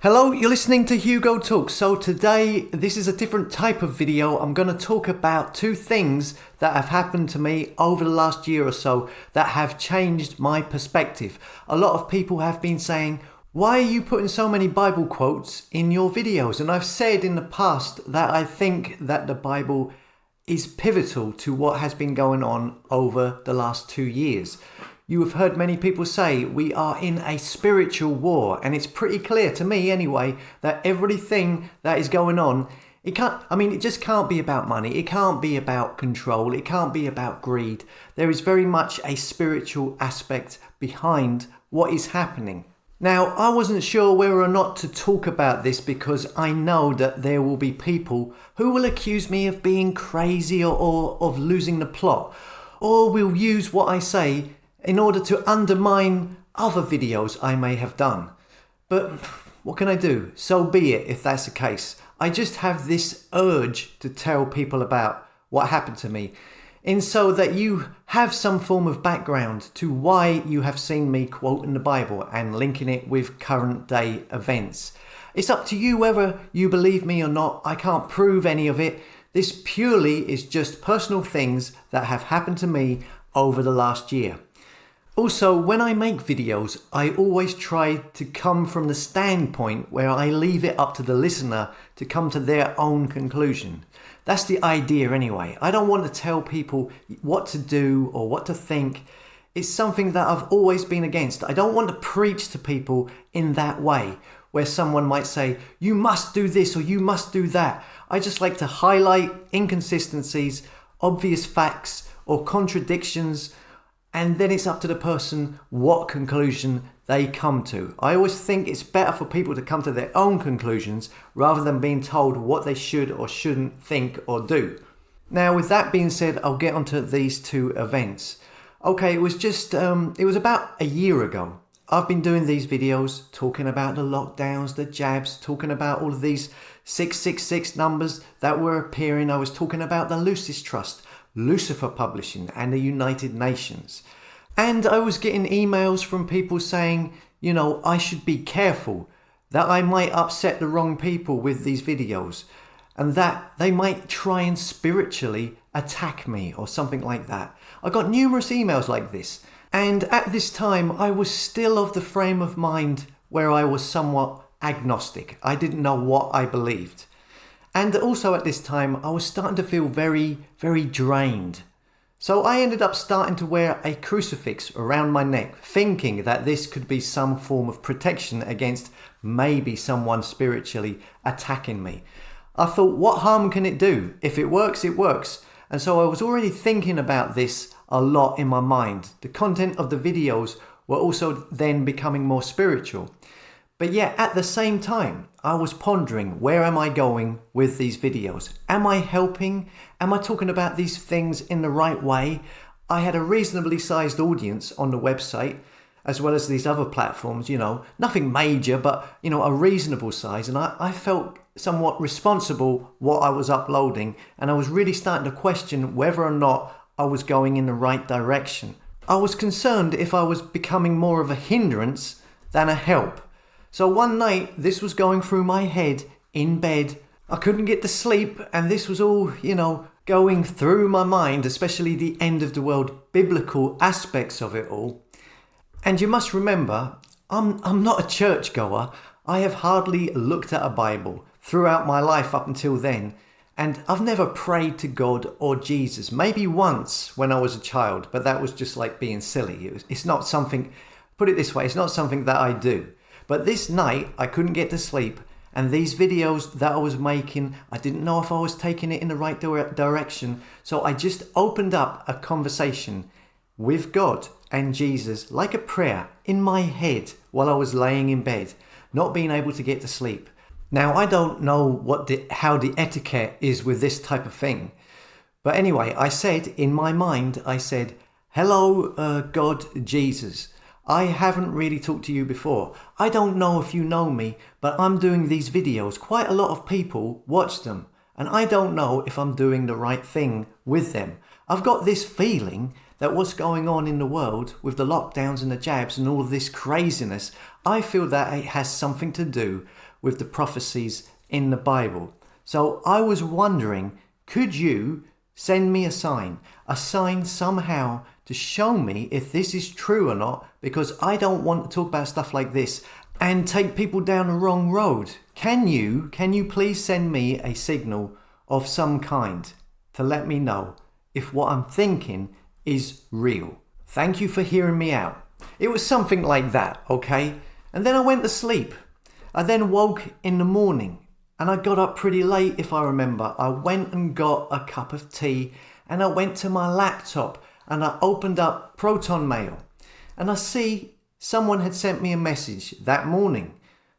Hello, you're listening to Hugo Talk. So today, this is a different type of video. I'm going to talk about two things that have happened to me over the last year or so that have changed my perspective. A lot of people have been saying, why are you putting so many Bible quotes in your videos? And I've said in the past that I think that the Bible is pivotal to what has been going on over the last 2 years. You have heard many people say we are in a spiritual war, and it's pretty clear to me anyway that everything that is going on, it just can't be about money. It can't be about control. It can't be about greed. There is very much a spiritual aspect behind what is happening. Now, I wasn't sure whether or not to talk about this because I know that there will be people who will accuse me of being crazy or of losing the plot, or will use what I say in order to undermine other videos I may have done. But what can I do? So be it if that's the case. I just have this urge to tell people about what happened to me, and so that you have some form of background to why you have seen me quoting the Bible and linking it with current day events. It's up to you whether you believe me or not. I can't prove any of it. This purely is just personal things that have happened to me over the last year. Also, when I make videos, I always try to come from the standpoint where I leave it up to the listener to come to their own conclusion. That's the idea anyway. I don't want to tell people what to do or what to think. It's something that I've always been against. I don't want to preach to people in that way, where someone might say, you must do this or you must do that. I just like to highlight inconsistencies, obvious facts or contradictions, and then it's up to the person what conclusion they come to. I always think it's better for people to come to their own conclusions rather than being told what they should or shouldn't think or do. Now, with that being said, I'll get onto these two events. Okay, it was about a year ago. I've been doing these videos talking about the lockdowns, the jabs, talking about all of these 666 numbers that were appearing. I was talking about the Lucis Trust, Lucifer Publishing and the United Nations. And I was getting emails from people saying, I should be careful, that I might upset the wrong people with these videos and that they might try and spiritually attack me or something like that. I got numerous emails like this. And at this time, I was still of the frame of mind where I was somewhat agnostic. I didn't know what I believed. And also at this time, I was starting to feel very, very drained. So I ended up starting to wear a crucifix around my neck, thinking that this could be some form of protection against maybe someone spiritually attacking me. I thought, what harm can it do? If it works, it works. And so I was already thinking about this a lot in my mind. The content of the videos were also then becoming more spiritual. But yet at the same time, I was pondering, where am I going with these videos? Am I helping? Am I talking about these things in the right way? I had a reasonably sized audience on the website, as well as these other platforms, nothing major, but, a reasonable size. And I felt somewhat responsible what I was uploading. And I was really starting to question whether or not I was going in the right direction. I was concerned if I was becoming more of a hindrance than a help. So one night, this was going through my head in bed. I couldn't get to sleep, and this was all, going through my mind, especially the end of the world, biblical aspects of it all. And you must remember, I'm not a churchgoer. I have hardly looked at a Bible throughout my life up until then, and I've never prayed to God or Jesus. Maybe once when I was a child, but that was just like being silly. It's not something, put it this way, it's not something that I do. But this night, I couldn't get to sleep, and these videos that I was making, I didn't know if I was taking it in the right direction. So I just opened up a conversation with God and Jesus, like a prayer, in my head while I was laying in bed, not being able to get to sleep. Now, I don't know how the etiquette is with this type of thing. But anyway, I said, in my mind, hello, God, Jesus. I haven't really talked to you before. I don't know if you know me, but I'm doing these videos. Quite a lot of people watch them, and I don't know if I'm doing the right thing with them. I've got this feeling that what's going on in the world with the lockdowns and the jabs and all of this craziness, I feel that it has something to do with the prophecies in the Bible. So I was wondering, could you send me a sign somehow to show me if this is true or not? Because I don't want to talk about stuff like this and take people down the wrong road. Can you please send me a signal of some kind to let me know if what I'm thinking is real? Thank you for hearing me out. It was something like that, okay? And then I went to sleep. I then woke in the morning and I got up pretty late, if I remember. I went and got a cup of tea and I went to my laptop and I opened up Proton Mail and I see someone had sent me a message that morning.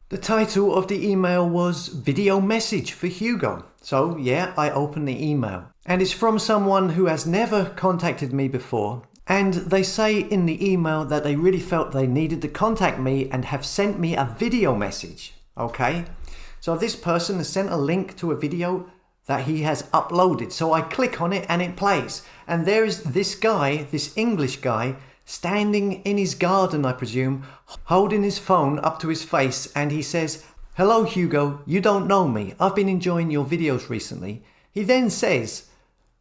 The title of the email was Video Message for Hugo. So yeah, I opened the email and it's from someone who has never contacted me before. And they say in the email that they really felt they needed to contact me and have sent me a video message. Okay, so this person has sent a link to a video that he has uploaded. So I click on it and it plays. And there is this guy, this English guy, standing in his garden, I presume, holding his phone up to his face. And he says, "Hello, Hugo, you don't know me. I've been enjoying your videos recently." He then says,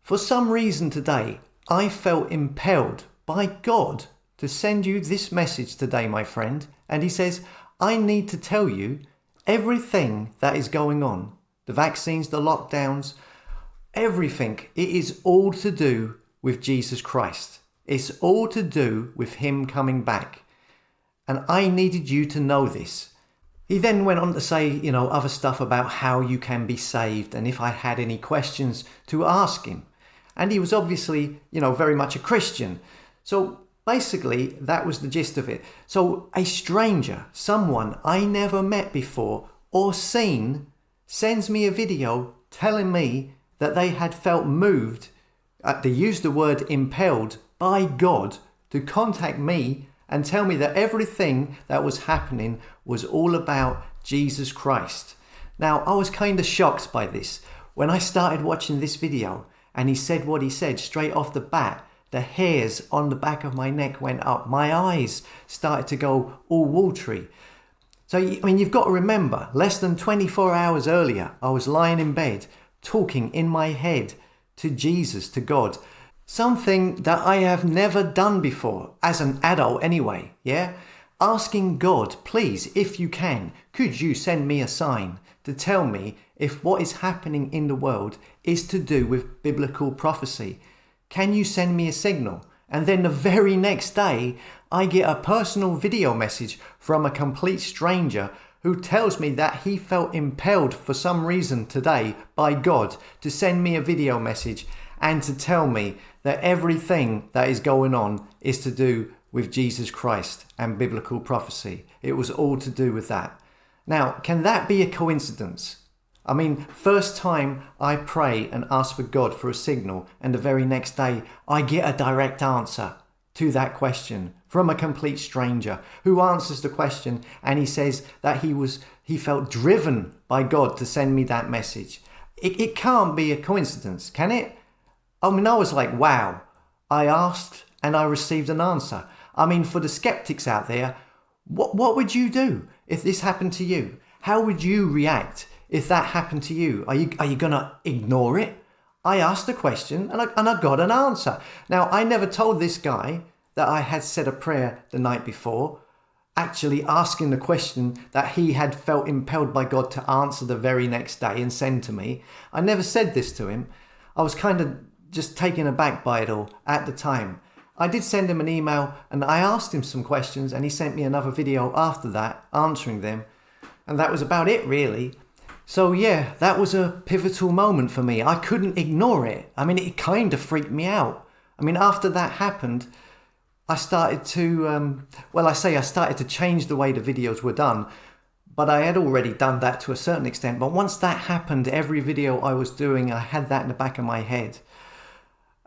"For some reason today, I felt impelled by God to send you this message today, my friend." And he says, "I need to tell you everything that is going on. The vaccines, the lockdowns, everything. It is all to do with Jesus Christ. It's all to do with him coming back. And I needed you to know this." He then went on to say, other stuff about how you can be saved and if I had any questions to ask him. And he was obviously, very much a Christian. So basically, that was the gist of it. So a stranger, someone I never met before or seen, sends me a video telling me that they had felt moved, they used the word impelled, by God to contact me and tell me that everything that was happening was all about Jesus Christ. Now, I was kind of shocked by this. When I started watching this video, and he said what he said straight off the bat, the hairs on the back of my neck went up. My eyes started to go all watery. So, you've got to remember, less than 24 hours earlier, I was lying in bed, talking in my head to Jesus, to God. Something that I have never done before, as an adult anyway, yeah? Asking God, please, if you can, could you send me a sign to tell me if what is happening in the world is to do with biblical prophecy? Can you send me a signal? And then the very next day, I get a personal video message from a complete stranger who tells me that he felt impelled for some reason today by God to send me a video message and to tell me that everything that is going on is to do with Jesus Christ and biblical prophecy. It was all to do with that. Now, can that be a coincidence? First time I pray and ask for God for a signal, and the very next day I get a direct answer to that question from a complete stranger who answers the question, and he says that he felt driven by God to send me that message. It can't be a coincidence, can it? I was like, wow, I asked and I received an answer. For the skeptics out there, what would you do if this happened to you? How would you react if that happened to you? Are you going to ignore it? I asked a question and I got an answer. Now, I never told this guy that I had said a prayer the night before, actually asking the question that he had felt impelled by God to answer the very next day and send to me. I never said this to him. I was kind of just taken aback by it all at the time. I did send him an email and I asked him some questions and he sent me another video after that answering them. And that was about it, really. So yeah, that was a pivotal moment for me. I couldn't ignore it. It kind of freaked me out. After that happened, I started to, I started to change the way the videos were done. But I had already done that to a certain extent. But once that happened, every video I was doing, I had that in the back of my head.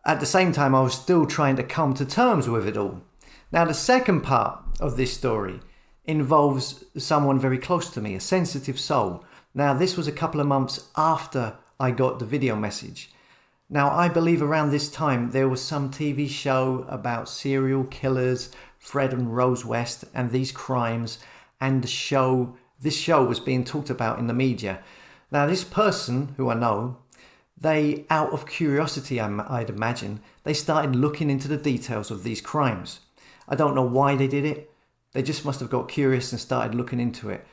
At the same time, I was still trying to come to terms with it all. Now, the second part of this story involves someone very close to me, a sensitive soul. Now, this was a couple of months after I got the video message. Now, I believe around this time there was some TV show about serial killers, Fred and Rose West, and these crimes, and this show was being talked about in the media. Now, this person who I know, they, out of curiosity, I'd imagine, they started looking into the details of these crimes. I don't know why they did it. They just must have got curious and started looking into it.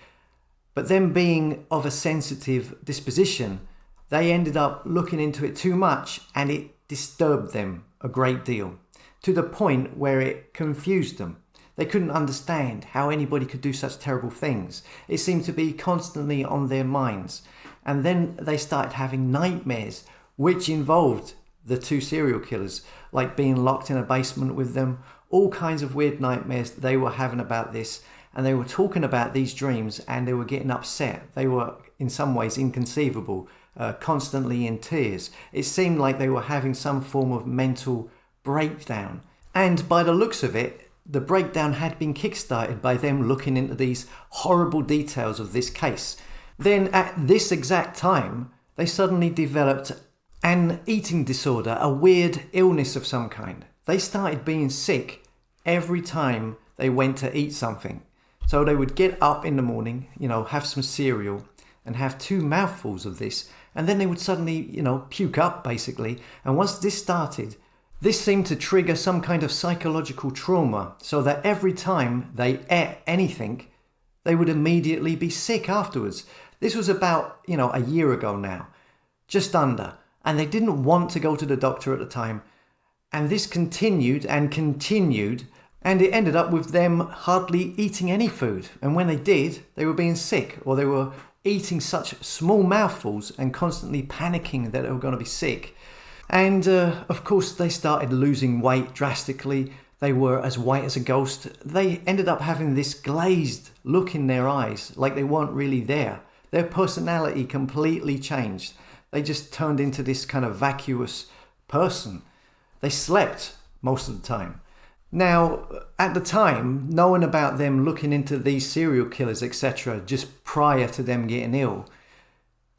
But them being of a sensitive disposition, they ended up looking into it too much, and it disturbed them a great deal, to the point where it confused them. They couldn't understand how anybody could do such terrible things. It seemed to be constantly on their minds. And then they started having nightmares, which involved the two serial killers, like being locked in a basement with them, all kinds of weird nightmares they were having about this. And they were talking about these dreams, and they were getting upset. They were, in some ways, inconceivable, constantly in tears. It seemed like they were having some form of mental breakdown. And by the looks of it, the breakdown had been kickstarted by them looking into these horrible details of this case. Then at this exact time, they suddenly developed an eating disorder, a weird illness of some kind. They started being sick every time they went to eat something. So they would get up in the morning, have some cereal and have 2 mouthfuls of this. And then they would suddenly, puke up basically. And once this started, this seemed to trigger some kind of psychological trauma, so that every time they ate anything, they would immediately be sick afterwards. This was about, a year ago now, just under. And they didn't want to go to the doctor at the time. And this continued and continued. And it ended up with them hardly eating any food. And when they did, they were being sick, or they were eating such small mouthfuls and constantly panicking that they were going to be sick. And of course, they started losing weight drastically. They were as white as a ghost. They ended up having this glazed look in their eyes, like they weren't really there. Their personality completely changed. They just turned into this kind of vacuous person. They slept most of the time. Now, at the time, knowing about them looking into these serial killers, etc., just prior to them getting ill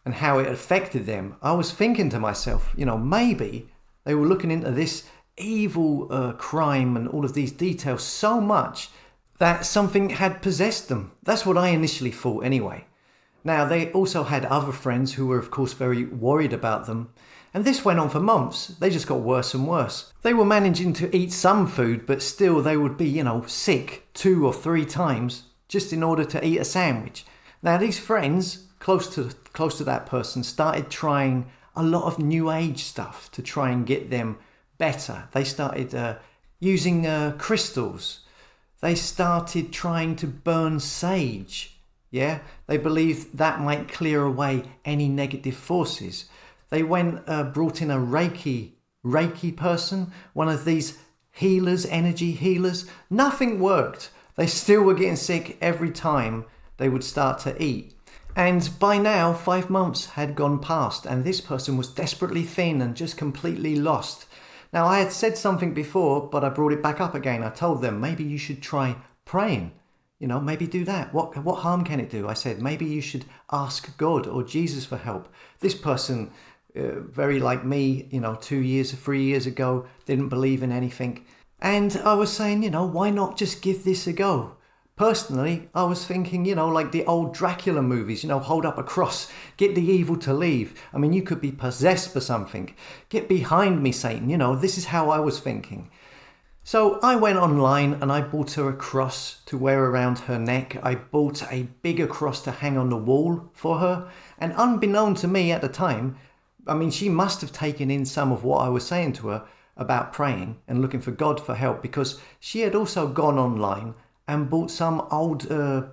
and how it affected them, I was thinking to myself, maybe they were looking into this evil crime and all of these details so much that something had possessed them. That's what I initially thought anyway. Now, they also had other friends who were, of course, very worried about them. And this went on for months. They just got worse and worse. They were managing to eat some food, but still they would be, sick 2 or 3 times just in order to eat a sandwich. Now, these friends, close to that person, started trying a lot of new age stuff to try and get them better. They started using crystals. They started trying to burn sage. Yeah, they believed that might clear away any negative forces. They brought in a Reiki person, one of these healers, energy healers. Nothing worked. They still were getting sick every time they would start to eat. And by now, 5 months had gone past, and this person was desperately thin and just completely lost. Now, I had said something before, but I brought it back up again. I told them, maybe you should try praying. Maybe do that. What harm can it do? I said, maybe you should ask God or Jesus for help. This person, very like me, 2 years or 3 years ago, didn't believe in anything. And I was saying, why not just give this a go? Personally, I was thinking, like the old Dracula movies, hold up a cross, get the evil to leave. I mean, you could be possessed for something. Get behind me, Satan. This is how I was thinking. So I went online and I bought her a cross to wear around her neck. I bought a bigger cross to hang on the wall for her. And unbeknown to me at the time, she must have taken in some of what I was saying to her about praying and looking for God for help, because she had also gone online and bought some old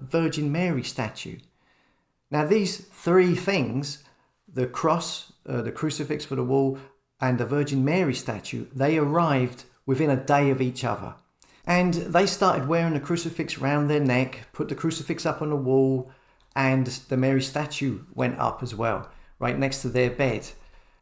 Virgin Mary statue. Now these 3 things, the cross, the crucifix for the wall, and the Virgin Mary statue, they arrived within a day of each other. And they started wearing the crucifix around their neck, put the crucifix up on the wall, and the Mary statue went up as well, right next to their bed.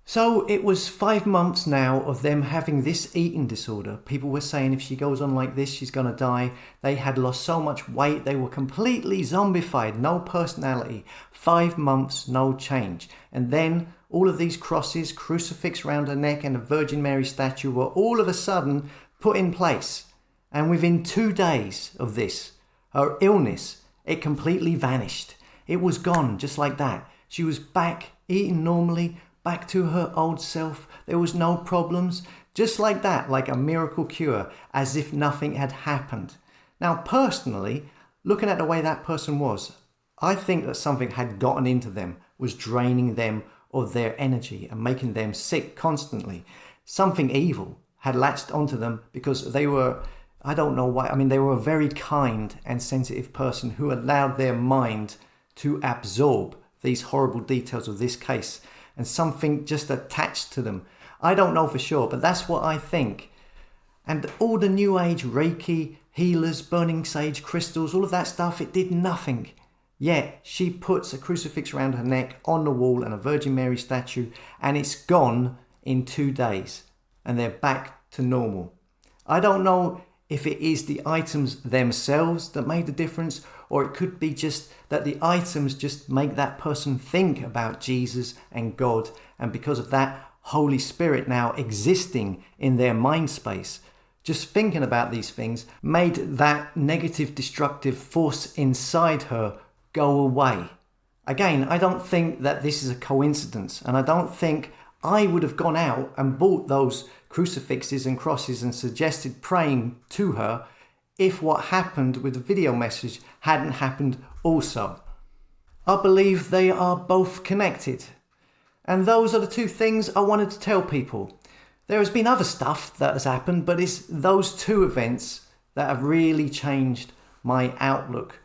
So it was 5 months now of them having this eating disorder. People were saying if she goes on like this, she's going to die. They had lost so much weight. They were completely zombified, no personality. 5 months, no change. And then all of these crosses, crucifix around her neck and a Virgin Mary statue were all of a sudden put in place. And within 2 days of this, her illness, it completely vanished. It was gone just like that. She was back eating normally, back to her old self. There was no problems. Just like that, like a miracle cure, as if nothing had happened. Now, personally, looking at the way that person was, I think that something had gotten into them, was draining them of their energy and making them sick constantly. Something evil had latched onto them because they were, I don't know why, they were a very kind and sensitive person who allowed their mind to absorb these horrible details of this case, and something just attached to them. I don't know for sure, but that's what I think. And all the New Age Reiki, healers, burning sage crystals, all of that stuff, it did nothing. Yet she puts a crucifix around her neck on the wall and a Virgin Mary statue, and it's gone in 2 days, and they're back to normal. I don't know if it is the items themselves that made the difference, or it could be just that the items just make that person think about Jesus and God, and because of that, Holy Spirit now existing in their mind space, just thinking about these things made that negative destructive force inside her go away. Again, I don't think that this is a coincidence, and I don't think I would have gone out and bought those crucifixes and crosses and suggested praying to her if what happened with the video message hadn't happened also. I believe they are both connected. And those are the two things I wanted to tell people. There has been other stuff that has happened, but it's those two events that have really changed my outlook.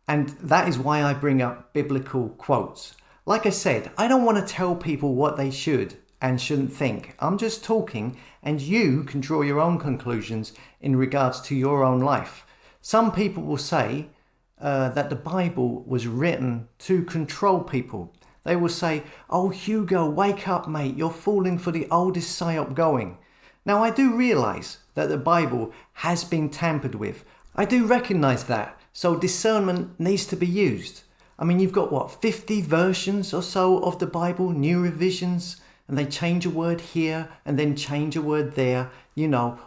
And that is why I bring up biblical quotes. Like I said, I don't want to tell people what they should and shouldn't think. I'm just talking, and you can draw your own conclusions in regards to your own life. Some people will say that the Bible was written to control people. They will say, "Oh, Hugo, wake up, mate. You're falling for the oldest psyop going." Now, I do realise that the Bible has been tampered with. I do recognise that. So discernment needs to be used. You've got 50 versions or so of the Bible, new revisions, and they change a word here and then change a word there,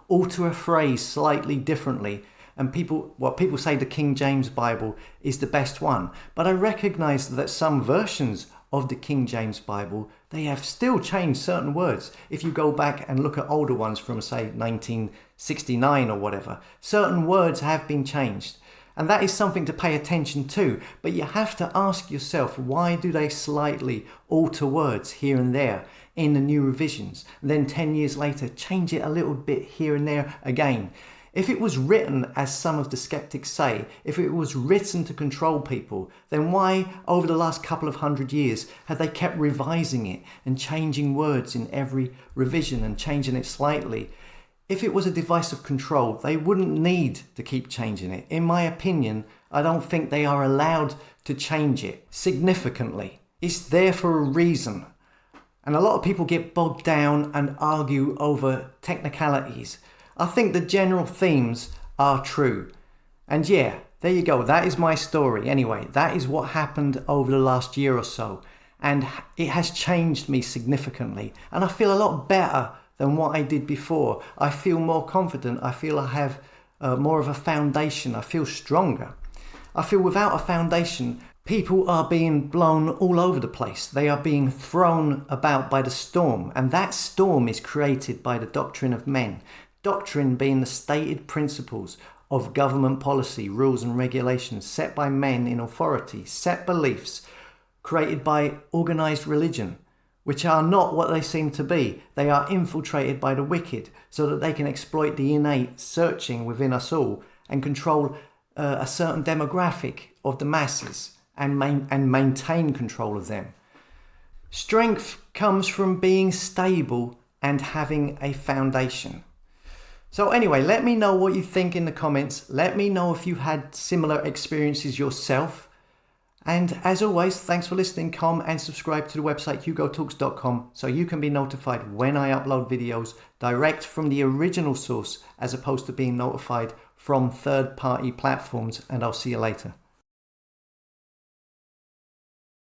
alter a phrase slightly differently. And people say the King James Bible is the best one. But I recognise that some versions of the King James Bible, they have still changed certain words. If you go back and look at older ones from, say, 1969 or whatever, certain words have been changed. And that is something to pay attention to. But you have to ask yourself, why do they slightly alter words here and there in the new revisions? And then 10 years later, change it a little bit here and there again. If it was written, as some of the skeptics say, if it was written to control people, then why, over the last couple of 100 years, have they kept revising it and changing words in every revision and changing it slightly? If it was a device of control, they wouldn't need to keep changing it. In my opinion, I don't think they are allowed to change it significantly. It's there for a reason. And a lot of people get bogged down and argue over technicalities. I think the general themes are true. And yeah, there you go. That is my story. Anyway, that is what happened over the last year or so. And it has changed me significantly. And I feel a lot better than what I did before. I feel more confident. I feel I have more of a foundation. I feel stronger. I feel without a foundation, people are being blown all over the place. They are being thrown about by the storm. And that storm is created by the doctrine of men. Doctrine being the stated principles of government policy, rules and regulations set by men in authority, set beliefs created by organised religion, which are not what they seem to be. They are infiltrated by the wicked so that they can exploit the innate searching within us all and control a certain demographic of the masses and maintain control of them. Strength comes from being stable and having a foundation. So anyway, let me know what you think in the comments. Let me know if you've had similar experiences yourself. And as always, thanks for listening. Come and subscribe to the website hugotalks.com so you can be notified when I upload videos direct from the original source as opposed to being notified from third-party platforms. And I'll see you later.